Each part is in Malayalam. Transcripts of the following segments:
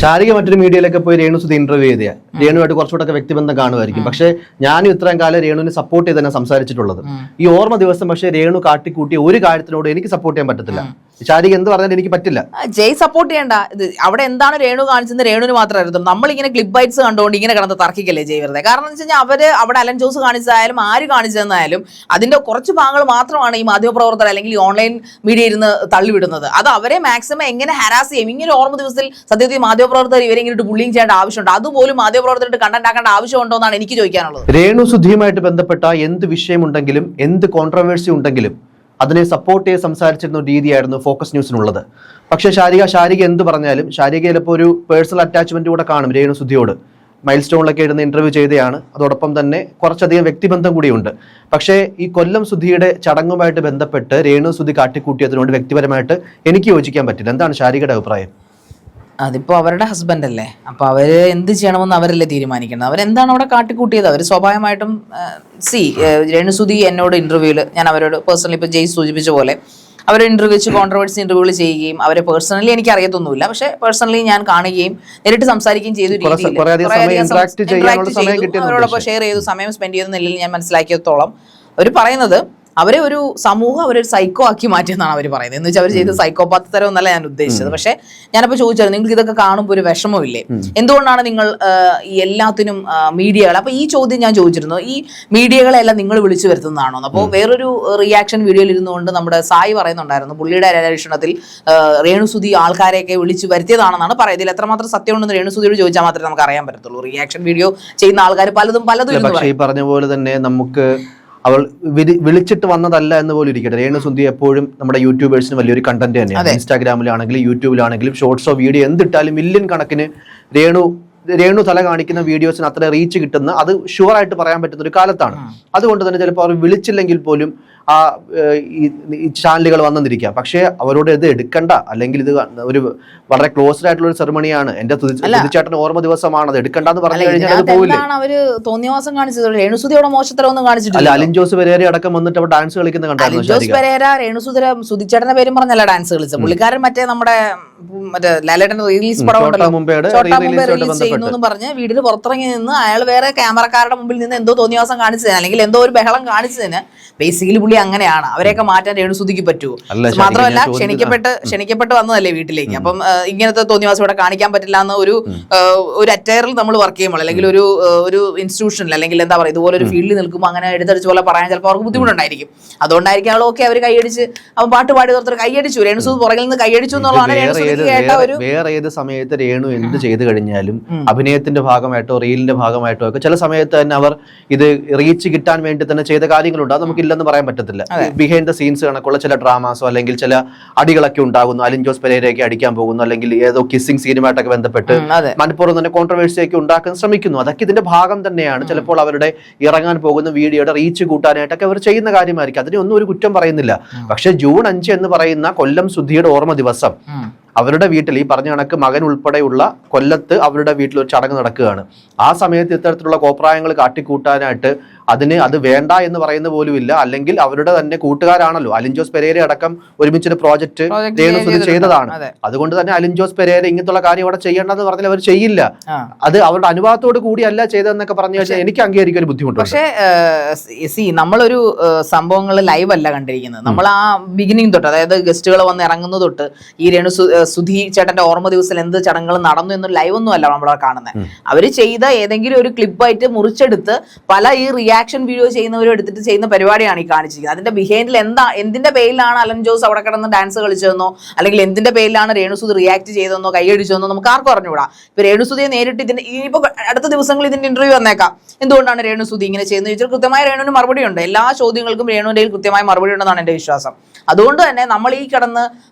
ശാരിക മറ്റൊരു മീഡിയയിലൊക്കെ പോയി രേണുസുതി ഇന്റർവ്യൂ ചെയ്ത രേണുമായിട്ട് കുറച്ചുകൂടെ വ്യക്തിബന്ധം കാണുമായിരിക്കും. പക്ഷെ ഞാനും ഇത്രയും കാലം രേണുവിനെ സപ്പോർട്ട് ചെയ്ത് തന്നെ സംസാരിച്ചിട്ടുള്ളത്. ഈ ഓർമ്മ ദിവസം പക്ഷേ രേണു കാട്ടിക്കൂട്ടിയ ഒരു കാര്യത്തിനോട് എനിക്ക് സപ്പോർട്ട് ചെയ്യാൻ പറ്റത്തില്ല. ശാരിക എന്ത് പറഞ്ഞാലും എനിക്ക് പറ്റില്ല. ജയ് സപ്പോർട്ട് ചെയ്യണ്ട. ഇത് അവിടെ എന്താണ് രേണു കാണിച്ചത് രേണുവിന് മാത്രമായിരുന്നു. നമ്മളിങ്ങനെ ക്ലിപ്പ് ബൈറ്റ്സ് കണ്ടുകൊണ്ട് ഇങ്ങനെ കിടന്ന് തർക്കിക്കല്ലേ ജയ് വെറുതെ. കാരണം എന്ന് വെച്ച് കഴിഞ്ഞാൽ അവര് അവിടെ അലൻ ജോസ് കാണിച്ചതായാലും ആര് കാണിച്ചതെന്നായാലും അതിന്റെ കുറച്ച് ഭാഗങ്ങൾ മാത്രമാണ് ഈ മാധ്യമപ്രവർത്തകർ അല്ലെങ്കിൽ ഈ ഓൺലൈൻ മീഡിയ ഇരുന്ന് തള്ളിവിടുന്നത്. അത് അവരെ മാക്സിമം എങ്ങനെ ഹരാസ് ചെയ്യും. ഇങ്ങനെ ഓർമ്മ ദിവസത്തിൽ സത്യത്തിൽ മാധ്യമപ്രവർത്തകർ ഇവരെ ഇങ്ങനെ ബുള്ളിങ് ചെയ്യേണ്ട ആവശ്യമുണ്ട്. അതുപോലും മാധ്യമപ്രവർത്തകർക്ക് കണ്ടന്റ് ആക്കേണ്ട ആവശ്യമുണ്ടോ എന്നാണ് എനിക്ക് ചോദിക്കാനുള്ളത്. രേണുസുധിയുമായിട്ട് ബന്ധപ്പെട്ട എന്ത് വിഷയമുണ്ടെങ്കിലും എന്ത് കോൺട്രവേഴ്സി ഉണ്ടെങ്കിലും അതിനെ സപ്പോർട്ട് ചെയ്ത് സംസാരിച്ചിരുന്ന രീതിയായിരുന്നു ഫോക്കസ് ന്യൂസിനുള്ളത്. പക്ഷേ ശാരിക എന്ത് പറഞ്ഞാലും ശാരിക ചിലപ്പോൾ ഒരു പേഴ്സണൽ അറ്റാച്ച്മെന്റ് കൂടെ കാണും രേണുസുധിയോട്. മൈൽ സ്റ്റോണിലൊക്കെ ഇരുന്ന് ഇന്റർവ്യൂ ചെയ്തതാണ്. അതോടൊപ്പം തന്നെ കുറച്ചധികം വ്യക്തിബന്ധം കൂടിയുണ്ട്. പക്ഷേ ഈ കൊല്ലം സുധിയുടെ ചടങ്ങുമായിട്ട് ബന്ധപ്പെട്ട് രേണുസുധി കാട്ടിക്കൂട്ടിയതിനോട് വ്യക്തിപരമായിട്ട് എനിക്ക് യോജിക്കാൻ പറ്റില്ല. എന്താണ് ശാരികയുടെ അഭിപ്രായം? അതിപ്പോ അവരുടെ ഹസ്ബൻഡ് അല്ലേ, അപ്പൊ അവര് എന്ത് ചെയ്യണമെന്ന് അവരല്ലേ തീരുമാനിക്കുന്നത്. അവരെന്താണ് അവിടെ കാട്ടിക്കൂട്ടിയത് അവർ സ്വാഭാവികമായിട്ടും രേണുസുധി എന്നോട് ഇന്റർവ്യൂവിൽ ഞാൻ അവരോട് പേഴ്സണലി ഇപ്പൊ ജയ് സൂചിപ്പിച്ച പോലെ അവരെ ഇന്റർവ്യൂ വെച്ച് കോൺട്രവേഴ്സി ഇന്റർവ്യൂകൾ ചെയ്യുകയും അവരെ പേഴ്സണലി എനിക്ക് അറിയത്തൊന്നുമില്ല. പക്ഷെ പേഴ്സണലി ഞാൻ കാണുകയും നേരിട്ട് സംസാരിക്കുകയും ചെയ്തു. അവരോടൊപ്പം ഷെയർ ചെയ്തു, സമയം സ്പെൻഡ് ചെയ്ത നിലയിൽ ഞാൻ മനസ്സിലാക്കിയത്തോളം അവർ പറയുന്നത് അവരെ ഒരു സമൂഹം അവരൊരു സൈക്കോ ആക്കി മാറ്റിയെന്നാണ് അവർ പറയുന്നത്. എന്ന് വെച്ചാൽ അവർ ചെയ്ത് സൈക്കോപാത്ത് തരം എന്നല്ല ഞാൻ ഉദ്ദേശിച്ചത്. പക്ഷെ ഞാനപ്പോൾ ചോദിച്ചായിരുന്നു, നിങ്ങൾക്ക് ഇതൊക്കെ കാണുമ്പോൾ ഒരു വിഷമമില്ലേ, എന്തുകൊണ്ടാണ് നിങ്ങൾ ഈ എല്ലാത്തിനും മീഡിയകൾ, അപ്പൊ ഈ ചോദ്യം ഞാൻ ചോദിച്ചിരുന്നു, ഈ മീഡിയകളെല്ലാം നിങ്ങൾ വിളിച്ചു വരുത്തുന്നതാണോ? അപ്പോൾ വേറൊരു റിയാക്ഷൻ വീഡിയോയിൽ ഇരുന്നുകൊണ്ട് നമ്മുടെ സായി പറയുന്നുണ്ടായിരുന്നു, പുള്ളിയുടെ അന്വേഷണത്തിൽ രേണുസുധി ആൾക്കാരെയൊക്കെ വിളിച്ചു വരുത്തിയതാണെന്നാണ് പറയുന്നത്. ഇതിൽ എത്രമാത്രം സത്യം ഉണ്ടെന്ന് രേണുസുധിയോട് ചോദിച്ചാൽ മാത്രമേ നമുക്ക് അറിയാൻ പറ്റത്തുള്ളൂ. റിയാക്ഷൻ വീഡിയോ ചെയ്യുന്ന ആൾക്കാർ പലതും ഈ പറഞ്ഞ പോലെ തന്നെ നമുക്ക് അവൾ വിളിച്ചിട്ട് വന്നതല്ല എന്ന് പോലും ഇരിക്കട്ടെ. രേണുസുധി എപ്പോഴും നമ്മുടെ യൂട്യൂബേഴ്സിന് വലിയൊരു കണ്ടന്റ് തന്നെയാണ്. ഇൻസ്റ്റാഗ്രാമിലാണെങ്കിലും യൂട്യൂബിലാണെങ്കിലും ഷോർട്സോ വീഡിയോ എന്തിട്ടാലും മില്യൺ കണക്കിന് രേണു തല കാണിക്കുന്ന വീഡിയോസിന് അത്ര റീച്ച് കിട്ടുന്ന അത് ഷുവറായിട്ട് പറയാൻ പറ്റുന്ന ഒരു കാലത്താണ്. അതുകൊണ്ട് തന്നെ ചിലപ്പോൾ അവർ വിളിച്ചില്ലെങ്കിൽ പോലും ആ ഈ ചാനലുകൾ വന്നിരിക്കാം. പക്ഷേ അവരോട് ഇത് എടുക്കണ്ട, അല്ലെങ്കിൽ ഇത് ഒരു വളരെ ക്ലോസ്ഡ് ആയിട്ടുള്ള ഒരു സെറമണിയാണ്, എന്റെ തുതിച്ചേട്ടന് ഓർമ്മ ദിവസമാണ്, അത് എടുക്കണ്ടെന്ന് പറഞ്ഞു കഴിഞ്ഞാൽ അത് പോവില്ല. അവര് തോന്നിയവാസം കാണിച്ചത് രേണുസുധിയുടെ മോശത്തരമൊന്നും കാണിച്ചിട്ടില്ല. അലിൻ ജോസ് പെരേര അടക്കം വന്നിട്ട് അവർ ഡാൻസ് കളിക്കുന്ന കണ്ടായിരുന്നു. ജോസ് പെരേര സുധിച്ചേട്ടന്റെ പേരും പറഞ്ഞല്ല ഡാൻസ് കളിച്ചത്. പുള്ളിക്കാരൻ മറ്റേ നമ്മുടെ മറ്റേ ലാലേട്ടൻ റിലീസ് പടം റിലീസ് ചെയ്യുന്നു പറഞ്ഞ് വീട്ടിൽ പുറത്തിറങ്ങി നിന്ന് അയാൾ വേറെ ക്യാമറക്കാരുടെ മുമ്പിൽ നിന്ന് എന്തോ തോന്നിയവാസം കാണിച്ചതിന് അല്ലെങ്കിൽ എന്തോ ഒരു ബഹളം കാണിച്ചതിന് ബേസിക്കലി പുള്ളി അങ്ങനെയാണ്. അവരെയൊക്കെ മാറ്റാൻ രേണുസുധിക്ക് പറ്റൂ. മാത്രമല്ല ക്ഷണിക്കപ്പെട്ട് വന്നതല്ലേ വീട്ടിലേക്ക്. അപ്പം ഇങ്ങനത്തെ തോന്നിയവാസം ഇവിടെ കാണിക്കാൻ പറ്റില്ല എന്ന് ഒരു അറ്റയറിൽ നമ്മൾ വർക്ക് ചെയ്യുമ്പോൾ അല്ലെങ്കിൽ ഒരു ഇൻസ്റ്റിറ്റ്യൂഷനിൽ അല്ലെങ്കിൽ എന്താ പറയുക ഇതുപോലെ ഒരു ഫീൽഡിൽ നിൽക്കുമ്പോൾ അങ്ങനെ എടുത്തടിച്ച് പോലെ പറയാൻ ചിലപ്പോൾ അവർക്ക് ബുദ്ധിമുട്ടുണ്ടായിരിക്കും. അതുകൊണ്ടായിരിക്കും അവളൊക്കെ അവർ കൈയടിച്ച് അവൻ പാട്ട് പാടി നിർത്തി കൈയടിച്ചു, രേണുസുധി പുറകിൽ നിന്ന് കൈയടിച്ചു എന്നുള്ളതാണ് വേറെ ഏത് സമയത്ത് രേണു എന്ത് ചെയ്തു കഴിഞ്ഞാലും അഭിനയത്തിന്റെ ഭാഗമായിട്ടോ റീലിന്റെ ഭാഗമായിട്ടോ ഒക്കെ ചില സമയത്ത് തന്നെ അവർ ഇത് റീച്ച് കിട്ടാൻ വേണ്ടി തന്നെ ചെയ്ത കാര്യങ്ങളുണ്ട്. അത് നമുക്ക് ഇല്ലെന്ന് പറയാൻ പറ്റത്തില്ല. ബിഹൈൻഡ് ദ സീൻസ് കണക്കുള്ള ചില ഡ്രാമാസോ അല്ലെങ്കിൽ ചില അടികളൊക്കെ ഉണ്ടാകുന്നു. അലിൻ ജോസ് പെരേരയൊക്കെ അടിക്കാൻ പോകുന്നു, അല്ലെങ്കിൽ ഏതോ കിസ്സിംഗ് സീനുമായിട്ടൊക്കെ ബന്ധപ്പെട്ട് മനഃപൂർവ്വം തന്നെ കോൺട്രവേഴ്സിയൊക്കെ ഉണ്ടാക്കാൻ ശ്രമിക്കുന്നു. അതൊക്കെ ഇതിന്റെ ഭാഗം തന്നെയാണ്. ചിലപ്പോൾ അവരുടെ ഇറങ്ങാൻ പോകുന്ന വീഡിയോയുടെ റീച്ച് കൂട്ടാനായിട്ടൊക്കെ അവർ ചെയ്യുന്ന കാര്യമായിരിക്കും. അതിനൊന്നും ഒരു കുറ്റം പറയുന്നില്ല. പക്ഷെ ജൂൺ 5 എന്ന് പറയുന്ന കൊല്ലം സുധിയുടെ ഓർമ്മ ദിവസം അവരുടെ വീട്ടിൽ ഈ പറഞ്ഞ കണക്ക് മകൻ ഉൾപ്പെടെയുള്ള കൊല്ലത്ത് അവരുടെ വീട്ടിൽ ഒരു ചടങ്ങ് നടക്കുകയാണ്. ആ സമയത്ത് ഇത്തരത്തിലുള്ള കോപ്രായങ്ങൾ കാട്ടിക്കൂട്ടാനായിട്ട് അത് വേണ്ട എന്ന് പറയുന്ന പോലുമില്ല. അല്ലെങ്കിൽ അവരുടെ തന്നെ കൂട്ടുകാരാണല്ലോ അലിൻ ജോസ് പെരേര അടക്കം ഒരുമിച്ചൊരു പ്രോജക്ട് രേണുസുധി ചെയ്തതാണ്. അതുകൊണ്ട് തന്നെ അലിൻ ജോസ് പെരേര ഇങ്ങനത്തുള്ള കാര്യം അവിടെ ചെയ്യേണ്ടതെന്ന് പറഞ്ഞാൽ അവർ ചെയ്യില്ല. അത് അവരുടെ അനുഭവത്തോട് കൂടിയല്ല ചെയ്തതെന്നൊക്കെ പറഞ്ഞു കഴിഞ്ഞാൽ എനിക്ക് അംഗീകരിക്കാൻ ഒരു ബുദ്ധിമുട്ടുണ്ട്. പക്ഷേ നമ്മളൊരു സംഭവങ്ങൾ ലൈവ് അല്ല കണ്ടിരിക്കുന്നത്. നമ്മൾ ആ ബിഗിനിങ് തൊട്ട്, അതായത് ഗസ്റ്റുകൾ വന്ന് ഇറങ്ങുന്നത് തൊട്ട് ഈ സുധി ചേട്ടന്റെ ഓർമ്മ ദിവസത്തിൽ എന്ത് ചടങ്ങുകൾ നടന്നു എന്നൊരു ലൈവ് ഒന്നും അല്ല നമ്മളെ കാണുന്നത്. അവര് ചെയ്ത ഏതെങ്കിലും ഒരു ക്ലിപ്പായിട്ട് മുറിച്ചെടുത്ത് പല ഈ റിയാക്ഷൻ വീഡിയോ ചെയ്യുന്നവരും എടുത്തിട്ട് ചെയ്യുന്ന പരിപാടിയാണ് ഈ കാണിച്ചിരിക്കുന്നത്. അതിന്റെ ബിഹൈൻഡിൽ എന്തിന്റെ പേരിലാണ് അലൻ ജോസ് അവിടെ കിടന്ന് ഡാൻസ് കളിച്ചതെന്നോ അല്ലെങ്കിൽ എന്തിന്റെ പേരിലാണ് രേണുസുധി റിയാക്ട് ചെയ്തതെന്നോ കൈയടിച്ചതെന്നോ നമുക്ക് ആർക്കും അറിഞ്ഞുകൂടാ. ഇപ്പൊ രേണുസുധിയെ നേരിട്ട് ഇനിയിപ്പോ അടുത്ത ദിവസങ്ങളിൽ ഇതിന്റെ ഇന്റർവ്യൂ വന്നേക്കാം, എന്തുകൊണ്ടാണ് രേണുസുധി ഇങ്ങനെ ചെയ്യുന്നത് ചോദിച്ചാൽ കൃത്യമായ രേണുവിന് മറുപടി ഉണ്ട്. എല്ലാ ചോദ്യങ്ങൾക്കും രേണുവിന്റെ കൃത്യമായ മറുപടി ഉണ്ടെന്നാണ് എന്റെ വിശ്വാസം. അതുകൊണ്ട് തന്നെ നമ്മൾ ഈ കിടന്ന്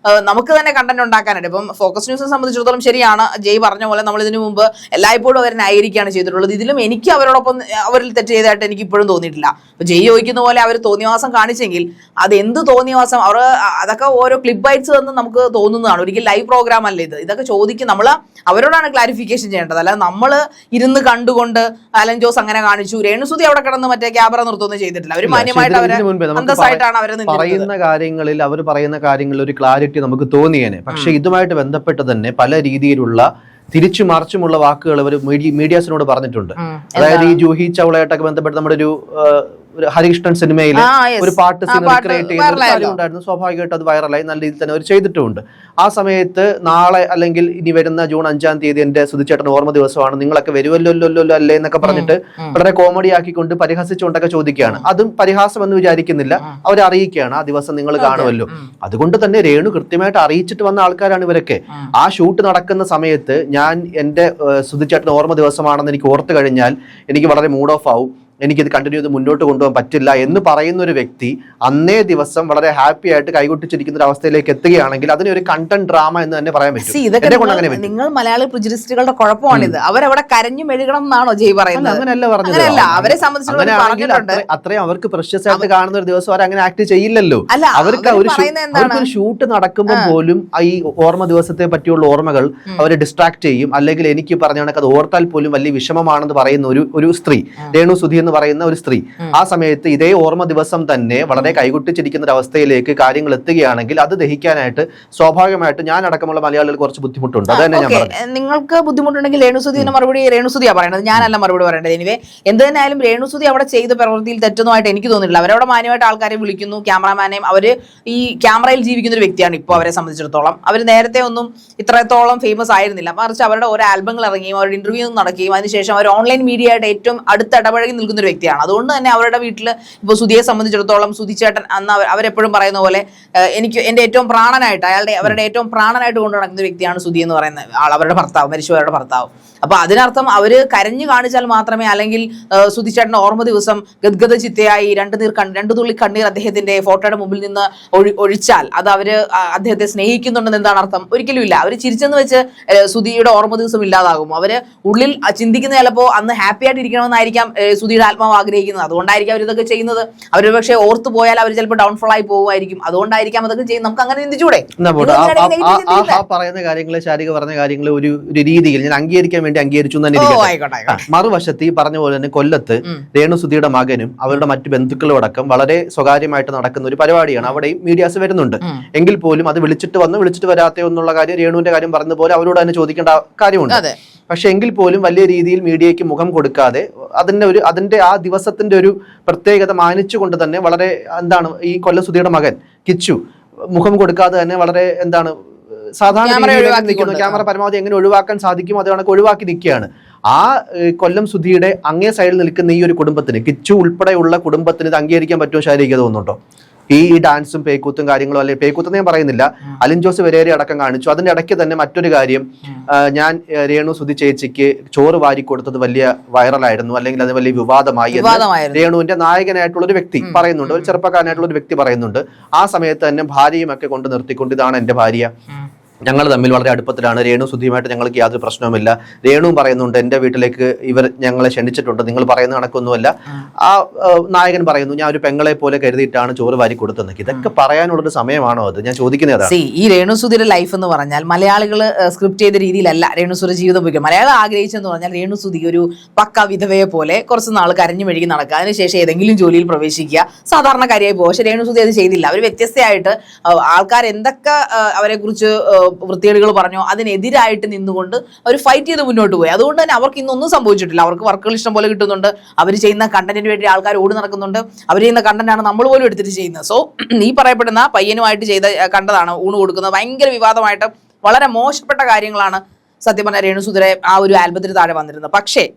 നമുക്ക് തന്നെ കണ്ടന്റ് ഉണ്ടാക്കാനായിട്ട് ഇപ്പം ഫോക്കസ് ന്യൂസിനെ സംബന്ധിച്ചിടത്തോളം ശരിയാണ് ജയ് പറഞ്ഞ പോലെ നമ്മൾ ഇതിനു മുമ്പ് എല്ലായ്പ്പോഴും അവരെ ന്യായീകരിക്കുകയാണ് ചെയ്തിട്ടുള്ളത്. ഇതിലും എനിക്ക് അവരോടൊപ്പം അവരിൽ തെറ്റ് ചെയ്തതായിട്ട് എനിക്ക് ഇപ്പോഴും തോന്നിയിട്ടില്ല. ഇപ്പൊ ജയ് ചോദിക്കുന്ന പോലെ അവർ തോന്നിയവാസം കാണിച്ചെങ്കിൽ അത് എന്ത് തോന്നിയവാസം, അവർ അതൊക്കെ ഓരോ ക്ലിപ്പ് ബൈറ്റ്സ് എന്ന് നമുക്ക് തോന്നുന്നതാണ്. ഒരിക്കലും ലൈവ് പ്രോഗ്രാം അല്ല ഇത്. ഇതൊക്കെ ചോദിക്കും, നമ്മൾ അവരോടാണ് ക്ലാരിഫിക്കേഷൻ ചെയ്യേണ്ടത്. അല്ലാതെ നമ്മൾ ഇരുന്ന് കണ്ടുകൊണ്ട് അലൻ ജോസ് അങ്ങനെ കാണിച്ചു, രേണുസുധി അവിടെ കിടന്ന് മറ്റേ ക്യാമറ നിർത്തുകയൊന്നും ചെയ്തിട്ടില്ല. അവർ മാന്യമായിട്ട് അവരെ അന്തസ്സായിട്ടാണ് അവരെ പറയുന്ന കാര്യങ്ങളിൽ അവർ പറയുന്ന കാര്യങ്ങളിൽ ഒരു ക്ലാരിറ്റി നമുക്ക് തോന്നിയേനെ. പക്ഷെ ഇതുമായിട്ട് ബന്ധപ്പെട്ട് തന്നെ പല രീതിയിലുള്ള തിരിച്ചു മറിച്ചുമുള്ള വാക്കുകൾ അവർ മീഡിയാസിനോട് പറഞ്ഞിട്ടുണ്ട്. അതായത് ഈ ജൂഹി ചൗളയായിട്ടൊക്കെ ബന്ധപ്പെട്ട് നമ്മുടെ ഒരു ഹരികൃഷ്ണൻ സിനിമയിൽ ഒരു പാട്ട് സീൻ ക്രിയേറ്റ് ചെയ്യുന്ന ഒരു കാര്യം ഉണ്ടായിരുന്നു. സ്വാഭാവികമായിട്ട് അത് വൈറലായി, നല്ല രീതിയിൽ തന്നെ അവർ ചെയ്തിട്ടുമുണ്ട്. ആ സമയത്ത് നാളെ അല്ലെങ്കിൽ ഇനി വരുന്ന ജൂൺ 5-ാം തീയതി എന്റെ സുധിച്ചേട്ടൻ ഓർമ്മ ദിവസമാണ്, നിങ്ങളൊക്കെ വരുമല്ലോ അല്ലേ എന്നൊക്കെ പറഞ്ഞിട്ട് വളരെ കോമഡി ആക്കിക്കൊണ്ട് പരിഹസിച്ചുകൊണ്ടൊക്കെ ചോദിക്കുകയാണ്. അതും പരിഹാസം എന്ന് വിചാരിക്കുന്നില്ല, അവർ അറിയിക്കുകയാണ് ആ ദിവസം നിങ്ങൾ കാണുമല്ലോ. അതുകൊണ്ട് തന്നെ രേണു കൃത്യമായിട്ട് അറിയിച്ചിട്ട് വന്ന ആൾക്കാരാണ് ഇവരൊക്കെ. ആ ഷൂട്ട് നടക്കുന്ന സമയത്ത് ഞാൻ എന്റെ സുധിച്ചേട്ടൻ ഓർമ്മ ദിവസമാണെന്ന് എനിക്ക് ഓർത്തു കഴിഞ്ഞാൽ എനിക്ക് വളരെ മൂഡ് ഓഫ് ആവും, എനിക്കിത് കണ്ടിന്യൂ ചെയ്ത് മുന്നോട്ട് കൊണ്ടുപോകാൻ പറ്റില്ല എന്ന് പറയുന്ന ഒരു വ്യക്തി അന്നേ ദിവസം വളരെ ഹാപ്പി ആയിട്ട് കൈകൊട്ടിച്ചിരിക്കുന്ന ഒരു അവസ്ഥയിലേക്ക് എത്തുകയാണെങ്കിൽ അതിന് ഒരു കണ്ടന്റ് ഡ്രാമ എന്ന് തന്നെ പറയാൻ പറ്റും. നിങ്ങൾ മലയാളി പ്രജുഡിസ്റ്റുകളുടെ കുഴപ്പമാണിത്. അവരവിടെ കരഞ്ഞു മെഴുകണം എന്നാണോ ജയ് പറയുന്നത്? അങ്ങനെയല്ല പറഞ്ഞത്. അവരെ സംബന്ധിച്ചിടത്തോളം അത്രയും അവർക്ക് പ്രഷ്യസ് ആയിട്ട് കാണുന്ന ഒരു ദിവസം അവർ അങ്ങനെ ആക്ട് ചെയ്യില്ലല്ലോ. അവർക്ക് ഒരു ഷൂട്ട് നടക്കുമ്പോൾ പോലും ഈ ഓർമ്മ ദിവസത്തെ പറ്റിയുള്ള ഓർമ്മകൾ അവരെ ഡിസ്ട്രാക്ട് ചെയ്യും. അല്ലെങ്കിൽ എനിക്ക് പറഞ്ഞ കണക്ക് അത് ഓർത്താൽ പോലും വലിയ വിഷമമാണെന്ന് പറയുന്ന ഒരു സ്ത്രീ, രേണു സുധി പറയുന്ന ഒരു സ്ത്രീ, ആ സമയത്ത് ഇതേ ഓർമ്മ ദിവസം തന്നെ വളരെ കൈകൊട്ടിച്ചിരിക്കുന്ന ഒരു അവസ്ഥയിലേക്ക് കാര്യങ്ങൾ എത്തുകയാണെങ്കിൽ അത് ദഹിക്കാനായിട്ട് സ്വാഭാവികമായിട്ട് ഞാൻ അടക്കമുള്ള മലയാളികൾ കുറച്ച് ബുദ്ധിമുട്ടുണ്ട്. അത് തന്നെ ഞാൻ പറഞ്ഞു. നിങ്ങൾക്ക് ബുദ്ധിമുട്ടുണ്ടെങ്കിൽ രേണുസുധിന്റെ മറുപടി രേണുസുധിയാ പറയുന്നത്, ഞാനല്ല മറുപടി പറയേണ്ടത്. എനിവേ എന്ത് തന്നെയായാലും രേണുസുധി അവിടെ ചെയ്ത പ്രവൃത്തിയിൽ തെറ്റൊന്നുമായിട്ട് എനിക്ക് തോന്നിയിട്ടില്ല. അവരവിടെ മാന്യമായിട്ട് ആൾക്കാരെ വിളിക്കുന്നു, ക്യാമറാമാനെയും. അവര് ഈ ക്യാമറയിൽ ജീവിക്കുന്ന ഒരു വ്യക്തിയാണ് ഇപ്പോൾ അവരെ സംബന്ധിച്ചിടത്തോളം. അവർ നേരത്തെ ഒന്നും ഇത്രത്തോളം ഫേമസ് ആയിരുന്നില്ല, മറിച്ച് അവരുടെ ഓരോ ആൽബങ്ങൾ ഇറങ്ങിയും അവരുടെ ഇന്റർവ്യൂ നടക്കുകയും അതിനുശേഷം അവർ ഓൺലൈൻ മീഡിയ ആയിട്ട് ഏറ്റവും അടുത്ത് ഇടപഴകി നിൽക്കുന്ന ഒരു വ്യക്തിയാണ്. അതുകൊണ്ട് തന്നെ അവരുടെ വീട്ടിൽ ഇപ്പോൾ സുധിയെ സംബന്ധിച്ചിടത്തോളം സുധിച്ചേട്ടൻ അന്ന് അവരെപ്പോഴും പറയുന്ന പോലെ എനിക്ക് എന്റെ ഏറ്റവും പ്രാണനായിട്ട് അവരുടെ ഏറ്റവും പ്രാണനായിട്ട് കൊണ്ടു നടക്കുന്ന വ്യക്തിയാണ് സുധി എന്ന് പറയുന്ന ആൾ, അവരുടെ ഭർത്താവ്, മരിച്ചുപോയവരുടെ ഭർത്താവ്. അപ്പൊ അതിനർത്ഥം അവര് കരഞ്ഞു കാണിച്ചാൽ മാത്രമേ, അല്ലെങ്കിൽ സുധിച്ചേട്ടന്റെ ഓർമ്മ ദിവസം ഗദ്ഗത ചിത്തയായി രണ്ടു തുള്ളി കണ്ണീർ അദ്ദേഹത്തിന്റെ ഫോട്ടോയുടെ മുമ്പിൽ നിന്ന് ഒഴിച്ചാൽ അത് അവര് അദ്ദേഹത്തെ സ്നേഹിക്കുന്നുണ്ടെന്ന് എന്താണ് അർത്ഥം? ഒരിക്കലും ഇല്ല. അവര് ചിരിച്ചെന്ന് വെച്ച് സുധിയുടെ ഓർമ്മ ദിവസം ഇല്ലാതാകും. അവര് ഉള്ളിൽ ചിന്തിക്കുന്ന ചിലപ്പോ അന്ന് ഹാപ്പി ആയിട്ട് ഇരിക്കണമെന്നായിരിക്കാം സുധിയുടെ ആത്മാവ് ആഗ്രഹിക്കുന്നത്. അതുകൊണ്ടായിരിക്കും അവർ ഇതൊക്കെ ചെയ്യുന്നത്. അവർ പക്ഷേ ഓർത്തു പോയാൽ അവർ ചിലപ്പോൾ ഡൗൺഫോൾ ആയി പോകുമായിരിക്കും. അതുകൊണ്ടായിരിക്കാം അതൊക്കെ ചെയ്യുന്നത്. നമുക്ക് അങ്ങനെ ചിന്തിച്ചൂടെ? പറയുന്ന കാര്യങ്ങള്, ശാരിക പറഞ്ഞ കാര്യങ്ങള് ഒരു രീതിയിൽ ഞാൻ അംഗീകരിക്കാൻ വേണ്ടി അംഗീകരിച്ചു തന്നെ. മറുവശത്ത് ഈ പറഞ്ഞ പോലെ തന്നെ കൊല്ലത്ത് രേണുസുധിയുടെ മകനും അവരുടെ മറ്റു ബന്ധുക്കളും അടക്കം വളരെ സ്വകാര്യമായിട്ട് നടക്കുന്ന ഒരു പരിപാടിയാണ്. അവിടെയും മീഡിയാസ് വരുന്നുണ്ട്. എങ്കിൽ പോലും അത് വിളിച്ചിട്ട് വരാത്തോ എന്നുള്ള കാര്യം, രേണുവിന്റെ കാര്യം പറഞ്ഞ പോലെ അവരോട് തന്നെ ചോദിക്കേണ്ട കാര്യമുണ്ട്. പക്ഷെ എങ്കിൽ പോലും വലിയ രീതിയിൽ മീഡിയയ്ക്ക് മുഖം കൊടുക്കാതെ അതിന്റെ ആ ദിവസത്തിന്റെ ഒരു പ്രത്യേകത മാനിച്ചുകൊണ്ട് തന്നെ വളരെ ഈ കൊല്ലസുധിയുടെ മകൻ കിച്ചു മുഖം കൊടുക്കാതെ തന്നെ വളരെ സാധാരണ ക്യാമറ പരമാവധി എങ്ങനെ ഒഴിവാക്കാൻ സാധിക്കും അത് കണക്ക് ഒഴിവാക്കി നിൽക്കുകയാണ്. ആ കൊല്ലം സുധിയുടെ അങ്ങേ സൈഡിൽ നിൽക്കുന്ന ഈ ഒരു കുടുംബത്തിന്, കിച്ചു ഉൾപ്പെടെയുള്ള കുടുംബത്തിന് ഇത് അംഗീകരിക്കാൻ പറ്റുമോ ശാരീരിക തോന്നുന്നുണ്ടോ? ഈ ഡാൻസും പേക്കൂത്തും കാര്യങ്ങളും, അല്ലെങ്കിൽ പേക്കൂത്തും ഞാൻ പറയുന്നില്ല, അലിൻ ജോസ് വെരേരി അടക്കം കാണിച്ചു. അതിന്റെ ഇടയ്ക്ക് തന്നെ മറ്റൊരു കാര്യം, ഞാൻ രേണു സുധി ചേച്ചിക്ക് ചോറ് വാരി കൊടുത്തത് വലിയ വൈറലായിരുന്നു, അല്ലെങ്കിൽ അത് വലിയ വിവാദമായി രേണുവിന്റെ നായകനായിട്ടുള്ള ഒരു വ്യക്തി പറയുന്നുണ്ട്, ഒരു ചെറുപ്പക്കാരനായിട്ടുള്ള ഒരു വ്യക്തി പറയുന്നുണ്ട്. ആ സമയത്ത് തന്നെ ഭാര്യയും ഒക്കെ കൊണ്ട് നിർത്തിക്കൊണ്ട് ഇതാണ് എന്റെ ഭാര്യ, ഞങ്ങൾ തമ്മിൽ വളരെ അടുപ്പത്തിലാണ്, രേണു സുധിയുമായിട്ട് ഞങ്ങൾക്ക് യാതൊരു പ്രശ്നവുമില്ല. രേണുവും പറയുന്നുണ്ട് എന്റെ വീട്ടിലേക്ക് ഇവർ ഞങ്ങളെ ക്ഷണിച്ചിട്ടുണ്ട്, നിങ്ങൾ പറയുന്ന കണക്കൊന്നുമല്ല. ആ നായകൻ പറയുന്നു ഞാൻ ഒരു പെങ്ങളെ പോലെ കരുതിയിട്ടാണ് ചോറ് വാരി കൊടുത്തത്. ഇതൊക്കെ പറയാനുള്ളൊരു സമയമാണോ അത്? ഞാൻ ചോദിക്കുന്നത്. ഈ രേണുസുധിയുടെ ലൈഫ് എന്ന് പറഞ്ഞാൽ മലയാളികൾ സ്ക്രിപ്റ്റ് ചെയ്ത രീതിയിലല്ല രേണുസുധി ജീവിതം പോയിക്കും. മലയാളം ആഗ്രഹിച്ചെന്ന് പറഞ്ഞാൽ രേണുസുധി ഒരു പക്ക വിധവയെ പോലെ കുറച്ച് നാൾ കരഞ്ഞു മെഴുകി നടക്കുക, അതിനുശേഷം ഏതെങ്കിലും ജോലിയിൽ പ്രവേശിക്കുക, സാധാരണക്കാരിയായി പോകും. പക്ഷെ രേണുസുധി അത് ചെയ്തില്ല. അവർ വ്യത്യസ്തമായിട്ട് ആൾക്കാർ എന്തൊക്കെ അവരെ കുറിച്ച് വൃത്തികേടുകൾ പറഞ്ഞോ അതിനെതിരായിട്ട് നിന്നുകൊണ്ട് അവർ ഫൈറ്റ് ചെയ്ത് മുന്നോട്ട് പോയി. അതുകൊണ്ട് തന്നെ അവർക്ക് ഇന്നൊന്നും സംഭവിച്ചിട്ടില്ല. അവർക്ക് വർക്കുകൾ ഇഷ്ടം പോലെ കിട്ടുന്നുണ്ട്, അവർ ചെയ്യുന്ന കണ്ടന്റിന് വേണ്ടി ആൾക്കാർ ഓടി നടക്കുന്നുണ്ട്, അവർ ചെയ്യുന്ന കണ്ടന്റാണ് നമ്മൾ പോലും എടുത്തിട്ട് ചെയ്യുന്നത്. സോ ഈ പറയപ്പെടുന്ന പയ്യനുമായിട്ട് കണ്ടതാണ് ഊണ് കൊടുക്കുന്നത്, ഭയങ്കര വിവാദമായിട്ട് വളരെ മോശപ്പെട്ട കാര്യങ്ങളാണ് സത്യം പറഞ്ഞ രേണുസുധിയുടെ ആ ഒരു ആൽബത്തിന് താഴെ വന്നിരുന്നത്. പക്ഷേ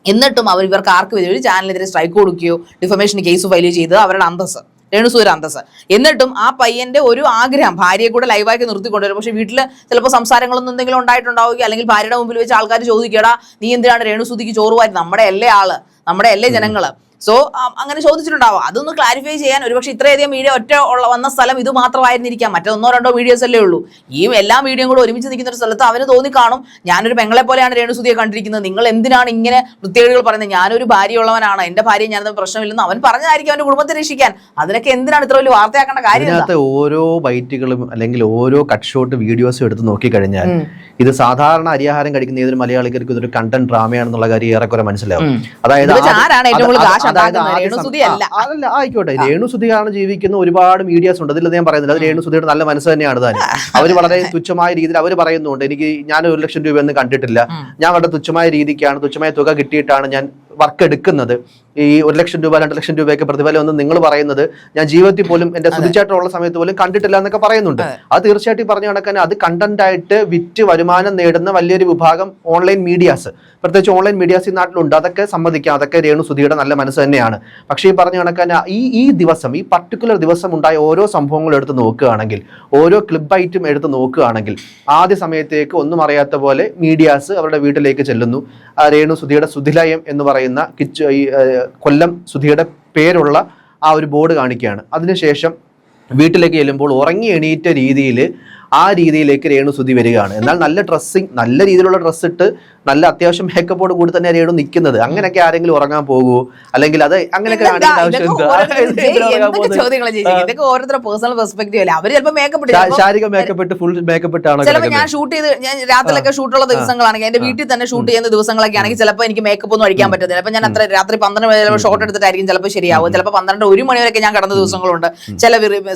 എന്നിട്ടും ഇവർക്ക് ആർക്കും ഒരു ചാനലിനെതിരെ സ്ട്രൈക്ക് കൊടുക്കുകയോ ഡിഫമേഷൻ കേസ് ഫയൽ ചെയ്ത് അവരുടെ അന്തസ്, രേണുസുധിയുടെ അന്തസ്. എന്നിട്ടും ആ പയ്യന്റെ ഒരു ആഗ്രഹം ഭാര്യയെ കൂടെ ലൈവാക്കി നിർത്തിക്കൊണ്ടുവരും. പക്ഷെ വീട്ടിൽ ചിലപ്പോൾ സംസാരങ്ങളൊന്നും എന്തെങ്കിലും ഉണ്ടായിട്ടുണ്ടാവുക, അല്ലെങ്കിൽ ഭാര്യയുടെ മുമ്പിൽ വെച്ച് ആൾക്കാർ ചോദിക്കടാ നീ എന്തിനാണ് രേണുസുധിക്ക് ചോറ് വാരി, നമ്മുടെ അല്ലേ ആള്, നമ്മുടെ അല്ലേ ജനങ്ങള്. സോ അങ്ങനെ ചോദിച്ചിട്ടുണ്ടാവും. അതൊന്ന് ക്ലാരിഫൈ ചെയ്യാൻ ഒരുപക്ഷെ ഇത്രയധികം വീഡിയോ വന്ന സ്ഥലം ഇത് മാത്രമായിരുന്നിരിക്കാം, മറ്റൊന്നോ രണ്ടോ വീഡിയോസ് അല്ലേ ഉള്ളൂ. ഈ എല്ലാ വീഡിയോയും കൂടെ ഒരുമിച്ച് നിൽക്കുന്ന ഒരു സ്ഥലത്ത് അവന് തോന്നിക്കാണും ഞാനൊരു പെങ്ങളെ പോലെയാണ് രേണുസുധിയെ കണ്ടിരിക്കുന്നത്, നിങ്ങൾ എന്തിനാണ് ഇങ്ങനെ വൃത്തികേടുകൾ പറയുന്നത്, ഞാനൊരു ഭാര്യയുള്ളവനാണ്, എന്റെ ഭാര്യ ഞാനത് പ്രശ്നമില്ലെന്ന് അവൻ പറഞ്ഞതായിരിക്കും അവന്റെ കുടുംബത്തെ രക്ഷിക്കാൻ. അതിനൊക്കെ എന്തിനാണ് ഇത്ര വലിയ വാർത്തയാക്കേണ്ട കാര്യം? ഓരോ ബൈറ്റുകളും അല്ലെങ്കിൽ ഓരോ കട്ട് ഷോട്ട് വീഡിയോസും എടുത്ത് നോക്കിക്കഴിഞ്ഞാൽ ഇത് സാധാരണ അരിയാഹാരം കഴിക്കുന്ന ഏതൊരു മലയാളികൾക്ക് ഇതൊരു കണ്ടന്റ് ഡ്രാമയാണെന്നുള്ള കാര്യം ഏറെക്കുറെ മനസ്സിലാവും. അതായത് പ്രശ്നം ഉണ്ടാക്കുന്നത് രേണുസുതി അല്ല. അതല്ല, ആയിക്കോട്ടെ, രേണുസുതിയാണ് ജീവിക്കുന്ന ഒരുപാട് മീഡിയാസ് ഉണ്ട്, അതിൽ ഞാൻ പറയുന്നില്ല. അത് രേണുസുതിയുടെ നല്ല മനസ്സ് തന്നെയാണ് താൻ. അവർ വളരെ തുച്ഛമായ രീതിയിൽ അവർ പറയുന്നുണ്ട്, ഞാൻ 1 ലക്ഷം രൂപയൊന്നും കണ്ടിട്ടില്ല, ഞാൻ വളരെ തുച്ഛമായ രീതിക്കാണ്, തുച്ഛമായ തുക കിട്ടിയിട്ടാണ് ഞാൻ വർക്ക് എടുക്കുന്നത്. ഈ 1 ലക്ഷം രൂപ 2 ലക്ഷം രൂപയൊക്കെ പ്രതിഫലം എന്ന് നിങ്ങൾ പറയുന്നത് ഞാൻ ജീവിതത്തിൽ പോലും എന്റെ സുധിച്ചേട്ടനുള്ള സമയത്ത് പോലും കണ്ടിട്ടില്ല എന്നൊക്കെ പറയുന്നുണ്ട്. അത് തീർച്ചയായിട്ടും പറഞ്ഞു നടക്കാൻ അത് കണ്ടന്റ് ആയിട്ട് വിറ്റ് വരുമാനം നേടുന്ന വലിയൊരു വിഭാഗം ഓൺലൈൻ മീഡിയാസ്, പ്രത്യേകിച്ച് ഓൺലൈൻ മീഡിയാസ് ഈ നാട്ടിലുണ്ട്. അതൊക്കെ സമ്മതിക്കാം, അതൊക്കെ രേണുസുധിയുടെ നല്ല മനസ്സ് തന്നെയാണ്. പക്ഷേ ഈ പറഞ്ഞു നടക്കാൻ ഈ ദിവസം, ഈ പർട്ടിക്കുലർ ദിവസം ഉണ്ടായ ഓരോ സംഭവങ്ങളും എടുത്ത് നോക്കുകയാണെങ്കിൽ, ഓരോ ക്ലിപ്പ് ഐറ്റും എടുത്ത് നോക്കുകയാണെങ്കിൽ, ആദ്യ സമയത്തേക്ക് ഒന്നും അറിയാത്ത പോലെ മീഡിയാസ് അവരുടെ വീട്ടിലേക്ക് ചെല്ലുന്നു. രേണുസുധിയുടെ സുധിലയം എന്ന് പറയുന്ന കൊല്ലം സുധിയുടെ പേരുള്ള ആ ഒരു ബോർഡ് കാണിക്കുകയാണ്. അതിനുശേഷം വീട്ടിലേക്ക് ചെല്ലുമ്പോൾ ഉറങ്ങി എണീറ്റ രീതിയിൽ ആ രീതിയിലേക്ക് രേണുസുധി വരികയാണ്. എന്നാൽ നല്ല ഡ്രസ്സിങ്, നല്ല രീതിയിലുള്ള ഡ്രസ്സ് ഇട്ട് നല്ല അത്യാവശ്യം മേക്കപ്പോട് കൂടി തന്നെ രേണു നിൽക്കുന്നത്. അങ്ങനെയൊക്കെ ആരെങ്കിലും ഉറങ്ങാൻ പോകുമോ? അല്ലെങ്കിൽ അത് അങ്ങനെയൊക്കെ ശാരീരിക മേക്കപ്പ് ഇട്ട് ഫുൾ മേക്കപ്പ് ഇട്ടാണ്. ചിലപ്പോൾ ഞാൻ ഷൂട്ട് ചെയ്ത്, ഞാൻ രാത്രിയിലൊക്കെ ഷൂട്ടുള്ള ദിവസങ്ങളാണെങ്കിൽ, എന്റെ വീട്ടിൽ തന്നെ ഷൂട്ട് ചെയ്യുന്ന ദിവസങ്ങളൊക്കെ ആണെങ്കിൽ ചിലപ്പോൾ എനിക്ക് മേക്കപ്പ് ഒന്നും അടിക്കാൻ പറ്റത്തില്ല. ചിലപ്പോൾ ഞാൻ അത്ര രാത്രി 12 വരെ ഷോട്ട് എടുത്തിട്ടായിരിക്കും ചിലപ്പോൾ ശരിയാവും. ചിലപ്പോൾ 12-1 മണി വരെയൊക്കെ ഞാൻ കിടന്ന ദിവസങ്ങളുണ്ട്. ചില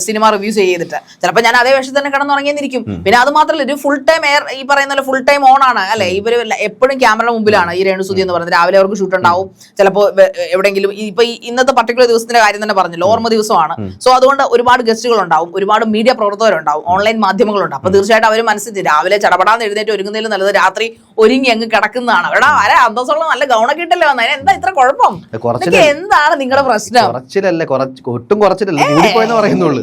സിനിമ റിവ്യൂസ് ചെയ്തിട്ട് ചിലപ്പോൾ ഞാൻ അതേ വേഷത്തിൽ തന്നെ കിടന്നുറങ്ങിയിരിക്കും. പിന്നെ അത് മാത്രമല്ല, ഒരു ഫുൾ ടൈം എയർ, ഈ പറയുന്ന ഫുൾ ടൈം ഓൺ ആണ് അല്ലെ. ഇവര് എപ്പോഴും ക്യാമറ മുമ്പിലാണ് ഈ രേണുസുധി എന്ന് പറയുന്നത്. രാവിലെ അവർക്ക് ഷൂട്ട് ഉണ്ടാവും, ചിലപ്പോൾ എവിടെയെങ്കിലും. ഇപ്പൊ ഇന്നത്തെ പർട്ടിക്കുലർ ദിവസത്തിന്റെ കാര്യം തന്നെ പറഞ്ഞല്ലോ, ഓർമ്മ ദിവസമാണ്. സോ അതുകൊണ്ട് ഒരുപാട് ഗസ്റ്റുകൾ ഉണ്ടാവും, ഒരുപാട് മീഡിയ പ്രവർത്തകരുണ്ടാവും, ഓൺലൈൻ മാധ്യമങ്ങളുണ്ട്. അപ്പൊ തീർച്ചയായിട്ടും അവർ മനസ്സിൽ രാവിലെ ചടപടാന്ന് എഴുന്നേറ്റ് ഒരുങ്ങുന്നതിൽ നല്ലത് രാത്രി ഒരുങ്ങി അങ്ങ് കിടക്കുന്നതാണ്. എടാ വരെ അന്തസ്സുള്ള നല്ല ഗൗണൊക്കെ ഇട്ടല്ലേ വന്നത്, എന്താ ഇത്ര കുഴപ്പം? എന്താണ് നിങ്ങളുടെ പ്രശ്നം?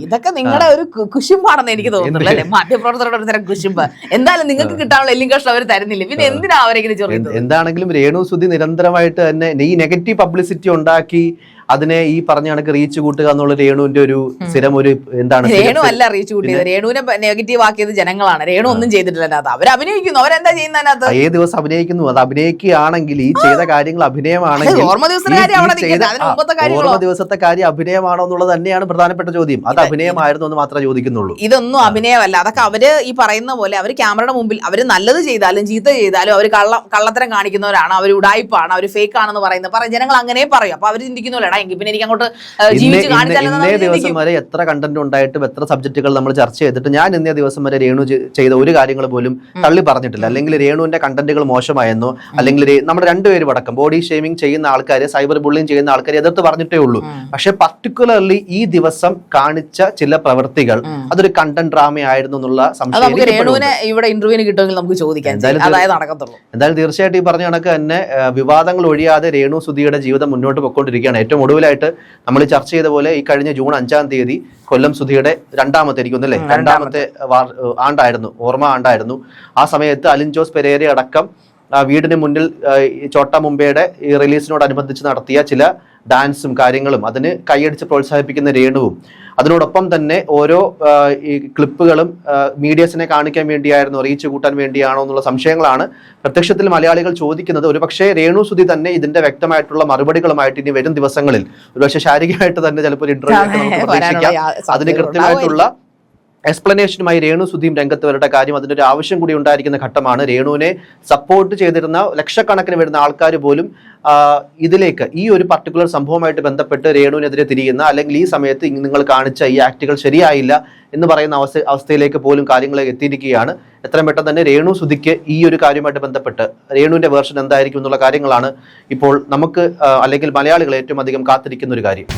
ഇതൊക്കെ നിങ്ങളുടെ ഒരു കുശുമ്പാണെന്ന് എനിക്ക് തോന്നുന്നില്ല അല്ലെ, മാധ്യമപ്രവർത്തകരുടെ ഒരു തരം കുശുമ്പ്. എന്തായാലും നിങ്ങൾക്ക് കിട്ടാനുള്ള എല്ലും കഷ്ടം അവർ തരുന്നില്ല, പിന്നെ എന്തിനാ അവരെങ്ങനെ ചൊറിയുന്നത്? എന്താണെങ്കിലും രേണുസുധി നിരന്തരമായിട്ട് തന്നെ ഈ നെഗറ്റീവ് പബ്ലിസിറ്റി ഉണ്ടാക്കി അതിനെ ഈ പറഞ്ഞ കണക്ക് റീച്ച് കൂട്ടുക എന്നുള്ള രേണുവിന്റെ ഒരു സ്ഥിരം ഒരു എന്താണ്. രേണു അല്ല റീച്ച് കൂട്ടിയത്, രേണുവിനെ നെഗറ്റീവ് ആക്കിയത് ജനങ്ങളാണ്. രേണു ഒന്നും ചെയ്തിട്ടില്ല, അവർ അഭിനയിക്കുന്നു. അവരെന്താ ചെയ്യുന്നതിനകത്ത്? ഏത് ദിവസം അഭിനയിക്കുന്നു, അത് അഭിനയിക്കുകയാണെങ്കിൽ ഈ ചെയ്ത കാര്യങ്ങൾ അഭിനയമാണെങ്കിൽ ഓർമ്മ ദിവസത്തെ കാര്യം അഭിനയമാണോ എന്നുള്ളത് തന്നെയാണ് പ്രധാനപ്പെട്ട ചോദ്യം. അത് അഭിനയമായിരുന്നു എന്ന് മാത്രമേ ചോദിക്കുന്നുള്ളൂ. ഇതൊന്നും അഭിനയമല്ല. അതൊക്കെ അവര് ഈ പറയുന്ന പോലെ അവർ ക്യാമറയുടെ മുമ്പിൽ അവർ നല്ലത് ചെയ്താലും ചീത്ത ചെയ്താലും അവർ കള്ളത്തരം കാണിക്കുന്നവരാണ്, അവർ ഉടായ്പാണ്, അവർ ഫേക്ക് ആണെന്ന് പറയുന്നത് ജനങ്ങൾ അങ്ങനെ പറയും. അപ്പൊ അവർ ചിന്തിക്കുന്നില്ല, പിന്നെ എനിക്ക് അങ്ങോട്ട് ജീവിച്ച് ഇന്നേ ദിവസം വരെ എത്ര കണ്ടന്റ് ഉണ്ടായിട്ടും എത്ര സബ്ജക്റ്റുകൾ നമ്മൾ ചർച്ച ചെയ്തിട്ട് ഞാൻ ഇന്നേ ദിവസം വരെ രേണു ചെയ്ത ഒരു കാര്യങ്ങൾ പോലും തള്ളി പറഞ്ഞിട്ടില്ല. അല്ലെങ്കിൽ രേണുവിന്റെ കണ്ടന്റുകൾ മോശമായെന്നോ, അല്ലെങ്കിൽ നമ്മുടെ രണ്ടുപേരും അടക്കം ബോഡി ഷേമിംഗ് ചെയ്യുന്ന ആൾക്കാരെ, സൈബർ ബുള്ളിങ് ചെയ്യുന്ന ആൾക്കാരെ എതിർത്ത് പറഞ്ഞിട്ടേ ഉള്ളൂ. പക്ഷെ പർട്ടിക്കുലർലി ഈ ദിവസം കാണിച്ച ചില പ്രവൃത്തികൾ അതൊരു കണ്ടന്റ് ഡ്രാമയായിരുന്നു എന്നുള്ള സംശയം ഇവിടെ ഇന്റർവ്യൂവിന് കിട്ടുമെങ്കിൽ നമുക്ക് ചോദിക്കാം. എന്തായാലും തീർച്ചയായിട്ടും ഈ പറഞ്ഞ കണക്ക് തന്നെ വിവാദങ്ങൾ ഒഴിയാതെ രേണുസുധിയുടെ ജീവിതം മുന്നോട്ട് പോയിക്കൊണ്ടിരിക്കുകയാണ്. ഏറ്റവും ഒടുവിലായിട്ട് നമ്മൾ ചർച്ച ചെയ്ത പോലെ ഈ കഴിഞ്ഞ ജൂൺ 5-ാം തീയതി കൊല്ലം സുധിയുടെ രണ്ടാമത്തെ ആണ്ടായിരുന്നു, ഓർമ്മ ആണ്ടായിരുന്നു. ആ സമയത്ത് അലിൻ ജോസ് പെരേര അടക്കം വീടിന് മുന്നിൽ ചോട്ടാ മുംബൈയുടെ ഈ റിലീസിനോടനുബന്ധിച്ച് നടത്തിയ ചില ഡാൻസും കാര്യങ്ങളും അതിന് കൈയടിച്ച് പ്രോത്സാഹിപ്പിക്കുന്ന രേണുവും, അതിനോടൊപ്പം തന്നെ ഓരോ ഈ ക്ലിപ്പുകളും മീഡിയസിനെ കാണിക്കാൻ വേണ്ടിയായിരുന്നു, റീച്ച് കൂട്ടാൻ വേണ്ടിയാണോ എന്നുള്ള സംശയങ്ങളാണ് പ്രത്യക്ഷത്തിൽ മലയാളികൾ ചോദിക്കുന്നത്. ഒരുപക്ഷെ രേണുസുധി തന്നെ ഇതിന്റെ വ്യക്തമായിട്ടുള്ള മറുപടികളുമായിട്ട് ഇനി വരും ദിവസങ്ങളിൽ ഒരുപക്ഷെ ശാരീരികമായിട്ട് തന്നെ ചിലപ്പോൾ ഇന്റർവ്യൂ നമുക്ക് പ്രതീക്ഷിക്കാം. അതിന് കൃത്യമായിട്ടുള്ള എക്സ്പ്ലനേഷനുമായി രേണുസുധിയും രംഗത്ത് വരേണ്ട കാര്യം, അതിൻ്റെ ഒരു ആവശ്യം കൂടി ഉണ്ടായിരിക്കുന്ന ഘട്ടമാണ്. രേണുവിനെ സപ്പോർട്ട് ചെയ്തിരുന്ന ലക്ഷക്കണക്കിന് വരുന്ന ആൾക്കാർ പോലും ഇതിലേക്ക് ഈ ഒരു പർട്ടിക്കുലർ സംഭവമായിട്ട് ബന്ധപ്പെട്ട് രേണുവിനെതിരെ തിരിയുന്ന, അല്ലെങ്കിൽ ഈ സമയത്ത് നിങ്ങൾ കാണിച്ച ഈ ആക്ടുകൾ ശരിയായില്ല എന്ന് പറയുന്ന അവസ്ഥയിലേക്ക് പോലും കാര്യങ്ങൾ എത്തിയിരിക്കുകയാണ്. എത്രയും പെട്ടെന്ന് തന്നെ രേണുസുധിക്ക് ഈ ഒരു കാര്യമായിട്ട് ബന്ധപ്പെട്ട് രേണുവിന്റെ വേർഷൻ എന്തായിരിക്കും എന്നുള്ള കാര്യങ്ങളാണ് ഇപ്പോൾ നമുക്ക് അല്ലെങ്കിൽ മലയാളികൾ ഏറ്റവും അധികം കാത്തിരിക്കുന്ന ഒരു കാര്യം.